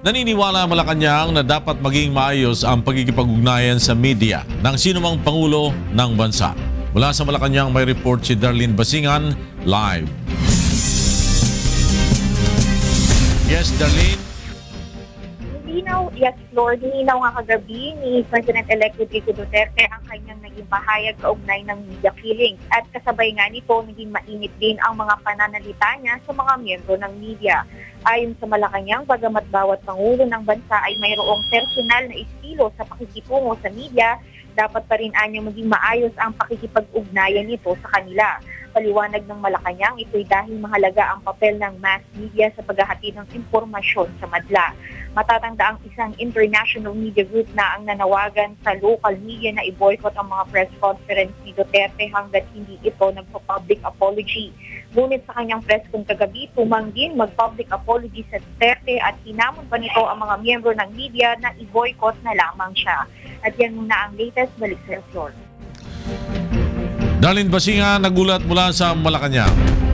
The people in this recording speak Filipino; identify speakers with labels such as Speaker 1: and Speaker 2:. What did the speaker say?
Speaker 1: Naniniwala ang Malacanang na dapat maging maayos ang pagkikipag-ugnayan sa media ng sinumang pangulo ng bansa. Mula sa Malacanang may report si Darlene Basingan live. Yes, Darlene.
Speaker 2: Yes, Lord, nilinaw nga kagabi ni President-elect Rodrigo Duterte ang kanyang naging pahayag kaugnay ng media killings. At kasabay nga nito, naging mainit din ang mga pananalita niya sa mga miyembro ng media. Ayon sa Malacanang, bagamat bawat pangulo ng bansa ay mayroong personal na estilo sa pakikitungo sa media, dapat pa rin anyang maging maayos ang pakikipag-ugnayan nito sa kanila. Paliwanag ng Malacanang, ito'y dahil mahalaga ang papel ng mass media sa paghahatid ng impormasyon sa madla. Matatanda ang isang international media group na ang nanawagan sa local media na i-boycott ang mga press conference ni Duterte hanggat hindi ito nagpa-public apology. Ngunit sa kanyang press con kagabi, tumangging mag-public apology sa Duterte at hinamon pa nito ang mga miyembro ng media na i-boycott na lamang siya. At yan muna ang latest, balik sa Lord.
Speaker 1: Darlene Basingan, nagulat mula sa Malacanang.